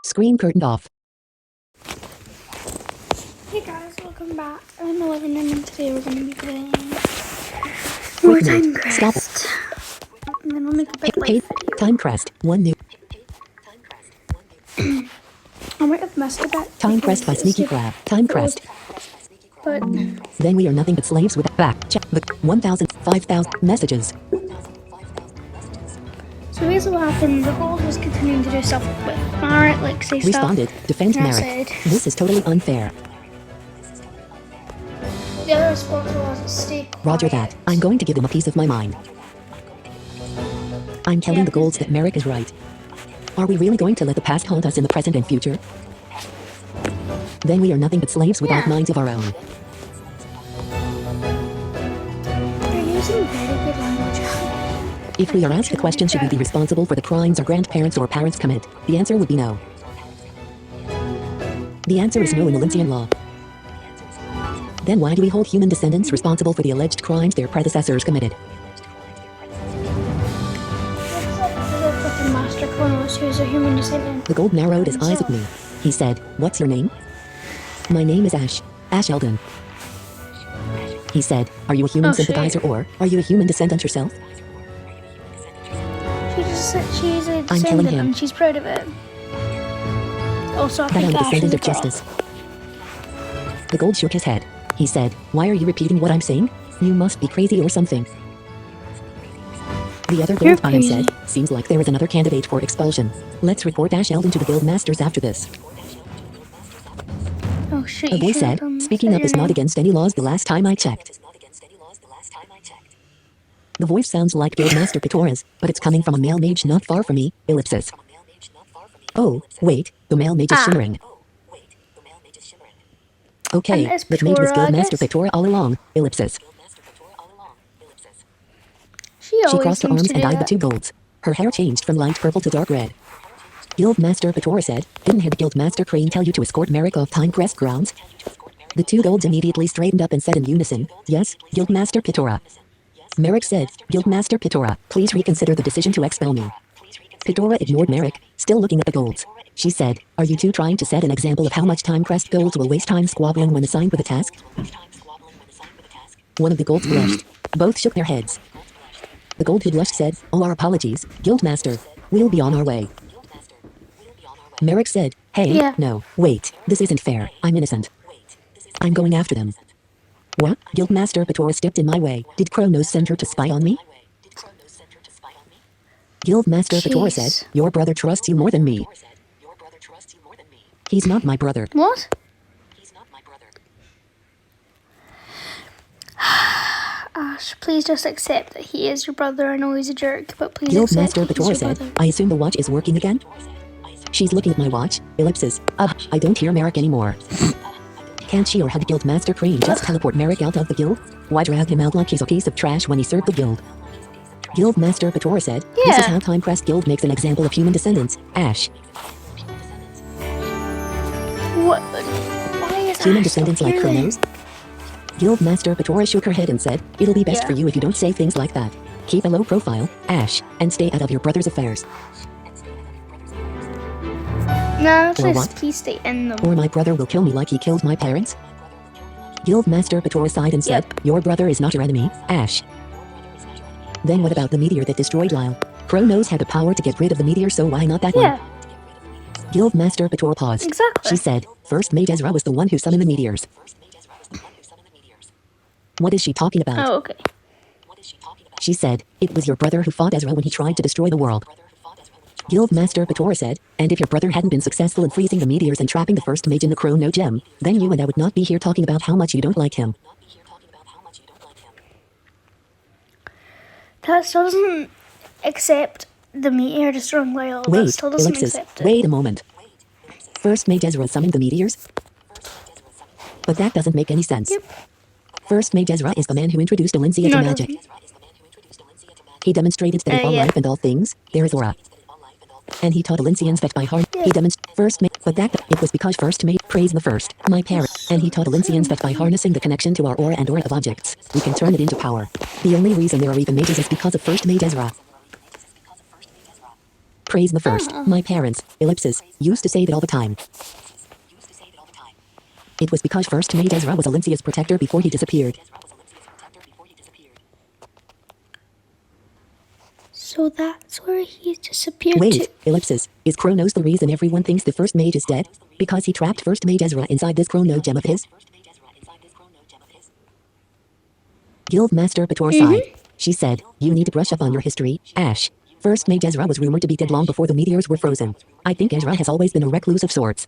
Screen curtained off. Hey guys, welcome back. I'm 11 and today we're going to be playing More Timecrest. And then I'll make a bit late video. Timecrest. One new. I might have messed a bit. Timecrest by Sneaky Crab. Timecrest. But Then we are nothing but slaves with back. Check the 1,000, 5,000 messages. so basically what happened, the gold was continuing to do stuff with Marek, like say stuff. Responded. Defend And I Merrick. said, This is totally unfair. the other response was stay quiet. Roger that. I'm going to give them a piece of my mind. I'm telling the golds that Merrick is right. Are we really going to let the past haunt us in the present and future? Then we are nothing but slaves without minds of our own. They're using very good language. If we are asked the question, should we be responsible for the crimes our grandparents or parents commit, the answer would be no. The answer is no in the Lincean law. Then why do we hold human descendants responsible for the alleged crimes their predecessors committed? Master Kronos, who's a human descendant. The gold narrowed his eyes at me. He said, "What's your name?" "My name is Ash. Ash Eldon." He said, "Are you a human sympathizer or are you a human descendant yourself?" She just said she's a I'm telling descendant him. and she's proud of it. Also, I That I'm think a Ash is descendant a of girl. justice. The gold shook his head. He said, "Why are you repeating what I'm saying? You must be crazy or something." The other You're gold item crazy. said, "Seems like there is another candidate for expulsion. Let's report Ash Eldon to the guild masters after this." Oh shit, A you voice shouldn't said, have "Speaking said up your is not name. against any laws the last time I checked." The voice sounds like Guildmaster Pitora's, but it's coming from a male mage not far from me, ellipsis. Oh, wait, the male mage is Ah. shimmering. Okay, And it's that mage was Pitora, I Guildmaster guess? Pitora all along, ellipsis. She She always crossed her seems arms to and do eyed the that. two golds. Her hair changed from light purple to dark red. Guildmaster Pitora said, "Didn't Head Guildmaster Crane tell you to escort Merrick off Timecrest grounds?" The two golds immediately straightened up and said in unison, "Yes, Guildmaster Pitora." Merrick said, "Guildmaster Pitora, please reconsider the decision to expel me." Pitora ignored Merrick, still looking at the golds. She said, "Are you two trying to set an example of how much Timecrest golds will waste time squabbling when assigned with a task?" One of the golds blushed. Both shook their heads. The gold who blushed said, "Oh, our apologies, Guildmaster. We'll be on our way." Merrick said, "Hey, Yeah. no, wait, this isn't fair. I'm innocent. I'm going after them." "What?" Guildmaster Pitora stepped in my way. "Did Kronos send her to spy on me?" Guildmaster Pitora said, Jeez. "Your brother trusts you more than me." "He's not my brother." What? Ash, please just accept that he is your brother. I know he's a jerk, but please accept Guildmaster that he's Pitora your said, brother. "I assume the watch is working again?" She's looking at my watch, ellipsis. I don't hear Merrick anymore. Can't she or had Guildmaster Crane just teleport Merrick out of the guild? Why drag him out like he's a piece of trash when he served the guild? Guildmaster Pitora said, "This is Yeah. how Timecrest Guild makes an example of human descendants, Ash. What? Why is Human Ash descendants still like here Kronos?" Guildmaster Pitora shook her head and said, "It'll be best Yeah. for you if you don't say things like that. Keep a low profile, Ash, and stay out of your brother's affairs. No, Or just what? please stay in them. Or my brother will kill me like he killed my parents." Guildmaster Pitora sighed and said, Yep. "Your brother is not your enemy, Ash." Then what about the meteor that destroyed Lyle? Kronos had the power to get rid of the meteor, so why not that Yeah, one? Guildmaster Pitora paused. exactly. She said, "First Mage Ezra was the one who summoned the meteors." What is she talking about? Oh, okay. She said, "It was your brother who fought Ezra when he tried to destroy the world." Guildmaster Pitora said, "And if your brother hadn't been successful in freezing the meteors and trapping the first mage in the Chrono Gem, then you and I would not be here talking about how much you don't like him." That still doesn't accept the meteor destroying Lyle. That Wait, still doesn't ellipsis, accept it. wait a moment. First Mage Ezra summoned the meteors? But that doesn't make any sense. Yep. First Mage Ezra is the man who introduced Alencia No, to it magic. doesn't. He demonstrated that in all Yeah. life and all things, there is aura. And he taught Alencians that by heart, Yeah. he demonstrated first mage, but that it was because first mage praised the first, my parent, and he taught Alencians that by harnessing the connection to our aura and aura of objects, we can turn it into power. The only reason there are even mages is because of first mage Ezra. Praise the first. My parents, ellipsis, used to say that all the time. It was because first mate Ezra was Alincia's protector before he disappeared. So that's where he disappeared Wait, to. ellipsis, is Kronos the reason everyone thinks the first mage is dead? Because he trapped first mage Ezra inside this chrono gem of his? Guildmaster Pator sighed. She said, you need to brush up on your history, Ash. First mage Ezra was rumored to be dead long before the meteors were frozen. I think Ezra has always been a recluse of sorts.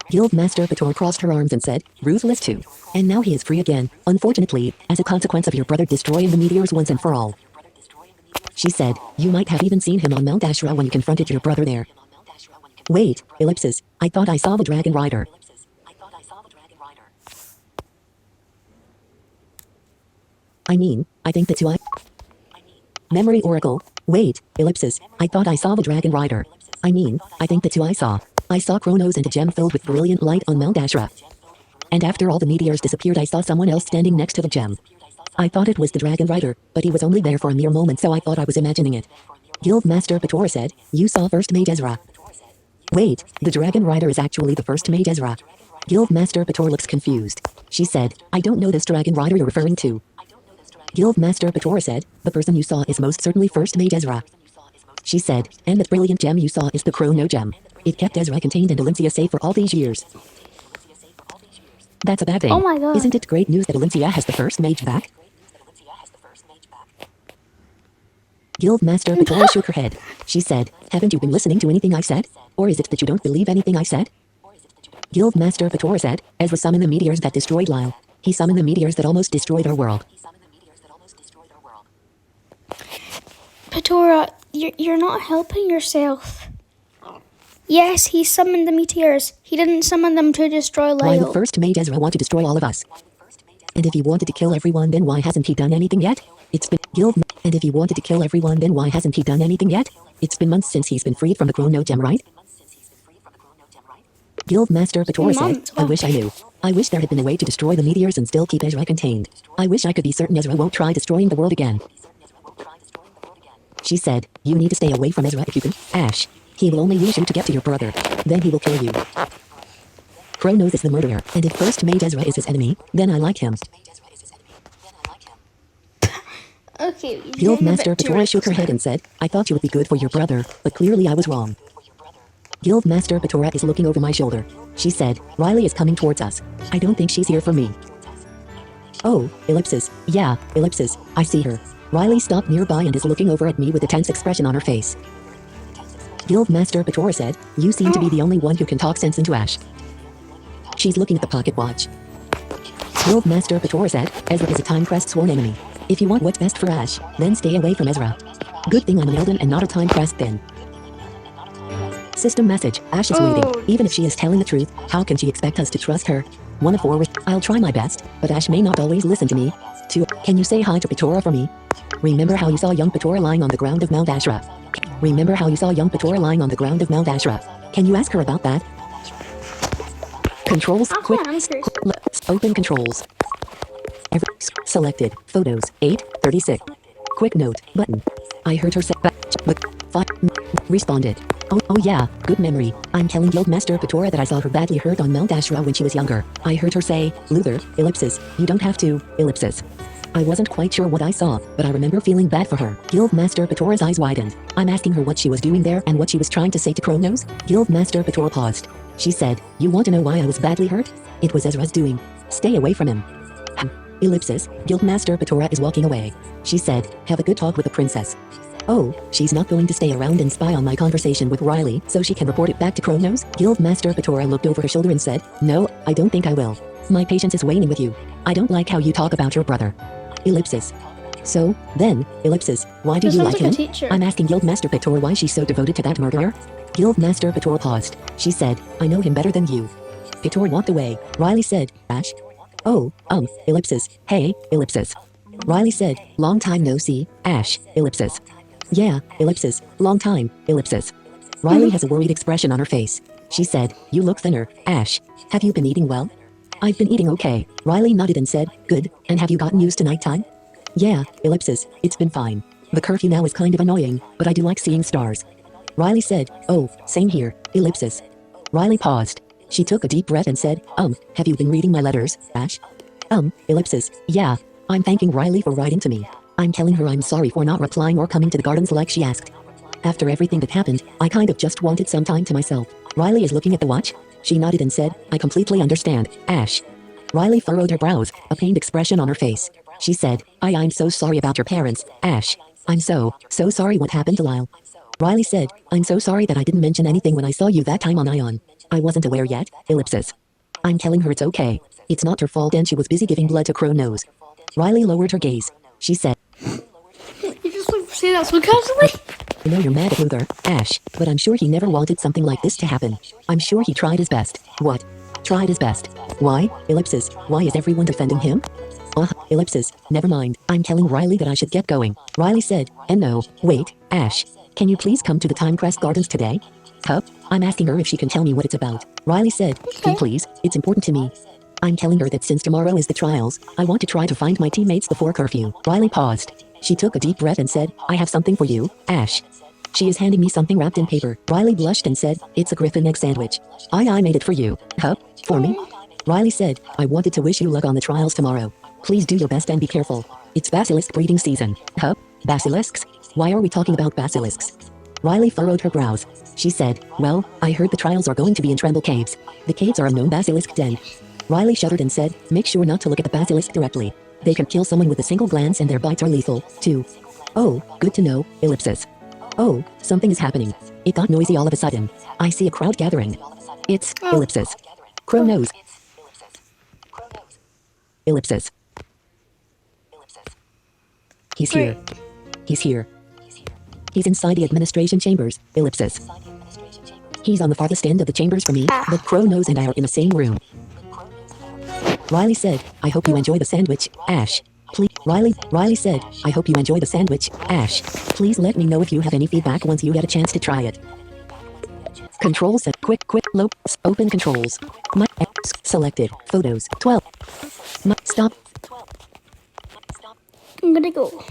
Guildmaster Pator crossed her arms and said, ruthless too. And now he is free again, unfortunately, as a consequence of your brother destroying the meteors once and for all. She said, you might have even seen him on Mount Ashra when you confronted your brother there. Wait, ellipsis, I thought I saw the Dragon Rider. I think that's who Memory Oracle. Wait, ellipsis, I thought I saw the Dragon Rider. I think that's who I saw. I saw Kronos and a gem filled with brilliant light on Mount Ashra. And after all the meteors disappeared, I saw someone else standing next to the gem. I thought it was the Dragon Rider, but he was only there for a mere moment, so I thought I was imagining it. Guildmaster Pator said, you saw first mage Ezra. Wait, the Dragon Rider is actually the first mage Ezra. Guildmaster Pator looks confused. She said, I don't know this Dragon Rider you're referring to. Guildmaster Pator said, the person you saw is most certainly first mage Ezra. She said, and that brilliant gem you saw is the chrono gem. It kept Ezra contained and Alincia safe for all these years. That's a bad thing. Oh my god. Isn't it great news that Alincia has the first mage back? Guildmaster Pator shook her head. She said, haven't you been listening to anything I said? Or is it that you don't believe anything I said? Guildmaster Pator said, Ezra summoned the meteors that destroyed Lyle. He summoned the meteors that almost destroyed our world. Patora, you're not helping yourself. Yes, he summoned the meteors. He didn't summon them to destroy Why Lyle. the first mage Ezra want to destroy all of us? And if he wanted to kill everyone, then why hasn't he done anything yet? It's been And if he wanted to kill everyone, then why hasn't he done anything yet? It's been months since he's been freed from the chrono gem, right? Guildmaster Pator said, I wish I knew. I wish there had been a way to destroy the meteors and still keep Ezra contained. I wish I could be certain Ezra won't try destroying the world again. She said, you need to stay away from Ezra if you can. Ash. He will only use you to get to your brother. Then he will kill you. Kronos is the murderer, and if first mage Ezra is his enemy, then I like him. Okay. Guildmaster Pator shook her head and said, I thought you would be good for your brother, but clearly I was wrong. Guildmaster Patora is looking over my shoulder. She said, Riley is coming towards us. I don't think she's here for me. Oh, ellipsis. Yeah, ellipsis. I see her. Riley stopped nearby and is looking over at me with a tense expression on her face. Guildmaster Patora said, you seem to be the only one who can talk sense into Ash. She's looking at the pocket watch. Guildmaster Patora said, Ezra is a Timecrest sworn enemy. If you want what's best for Ash, then stay away from Ezra. Good thing I'm an Elden and not a Timecrest then. System message, Ash is waiting. Even if she is telling the truth, how can she expect us to trust her? 1 of 4. I'll try my best, but Ash may not always listen to me. 2. Can you say hi to Patora for me? Remember how you saw young Patora lying on the ground of Mount Ashra? Remember how you saw young Patora lying on the ground of Mount Ashra? Can you ask her about that? Controls, quick, open controls. Selected, photos, 8:36. Quick note, button. I heard her say, responded. Oh yeah, good memory. I'm telling Guildmaster Patora that I saw her badly hurt on Mount Ashra when she was younger. I heard her say, Luther, ellipsis, you don't have to, ellipsis. I wasn't quite sure what I saw, but I remember feeling bad for her. Guildmaster Patora's eyes widened. I'm asking her what she was doing there and what she was trying to say to Kronos. Guildmaster Patora paused. She said, you want to know why I was badly hurt? It was Ezra's doing. Stay away from him. Ellipsis, Guildmaster Patora is walking away. She said, have a good talk with the princess. Oh, she's not going to stay around and spy on my conversation with Riley so she can report it back to Kronos? Guildmaster Patora looked over her shoulder and said, no, I don't think I will. My patience is waning with you. I don't like how you talk about your brother. Ellipsis. So, then, ellipsis, why do you like him? I'm asking Guildmaster Patora why she's so devoted to that murderer. Guildmaster Patora paused. She said, I know him better than you. Patora walked away. Riley said, Ash? Oh, ellipsis, hey, ellipsis. Riley said, long time no see, Ash, ellipsis. Yeah, ellipsis, long time, ellipsis. Riley has a worried expression on her face. She said, you look thinner, Ash. Have you been eating well? I've been eating okay. Riley nodded and said, good, and have you gotten used to nighttime? Yeah, ellipsis, it's been fine. The curfew now is kind of annoying, but I do like seeing stars. Riley said, oh, same here, ellipsis. Riley paused. She took a deep breath and said, have you been reading my letters, Ash? Ellipsis, yeah. I'm thanking Riley for writing to me. I'm telling her I'm sorry for not replying or coming to the gardens like she asked. After everything that happened, I kind of just wanted some time to myself. Riley is looking at the watch. She nodded and said, I completely understand, Ash. Riley furrowed her brows, a pained expression on her face. She said, I'm so sorry about your parents, Ash. I'm so sorry what happened to Lyle. Riley said, I'm so sorry that I didn't mention anything when I saw you that time on Ion. I wasn't aware yet, ellipsis. I'm telling her it's okay. It's not her fault and she was busy giving blood to Crow Nose. Riley lowered her gaze. She said, You just like say that so casually? I know you're mad at Luther, Ash, but I'm sure he never wanted something like this to happen. I'm sure he tried his best. What? Tried his best. Why? Ellipsis. Why is everyone defending him? Ellipsis. Never mind. I'm telling Riley that I should get going. Riley said, and no, wait, Ash. Can you please come to the Timecrest Gardens today? Huh? I'm asking her if she can tell me what it's about. Riley said, do please, it's important to me. I'm telling her that since tomorrow is the trials, I want to try to find my teammates before curfew. Riley paused. She took a deep breath and said, I have something for you, Ash. She is handing me something wrapped in paper. Riley blushed and said, it's a griffin egg sandwich. I made it for you. Huh? For me? Riley said, I wanted to wish you luck on the trials tomorrow. Please do your best and be careful. It's basilisk breeding season. Huh? Basilisks? Why are we talking about basilisks? Riley furrowed her brows. She said, well, I heard the trials are going to be in Tremble Caves. The caves are a known basilisk den. Riley shuddered and said, make sure not to look at the basilisk directly. They can kill someone with a single glance and their bites are lethal, too. Oh, good to know, ellipsis. Oh, something is happening. It got noisy all of a sudden. I see a crowd gathering. It's ellipsis. Crow Nose. Ellipsis. He's here. He's here. He's inside the administration chambers, ellipsis. He's on the farthest end of the chambers for me, but Crow Nose and I are in the same room. Riley said, I hope you enjoy the sandwich, Ash. Please, Riley said, I hope you enjoy the sandwich, Ash. Please let me know if you have any feedback once you get a chance to try it. Controls set, quick, low, open controls. My, selected, photos, 12. Stop. I'm gonna go.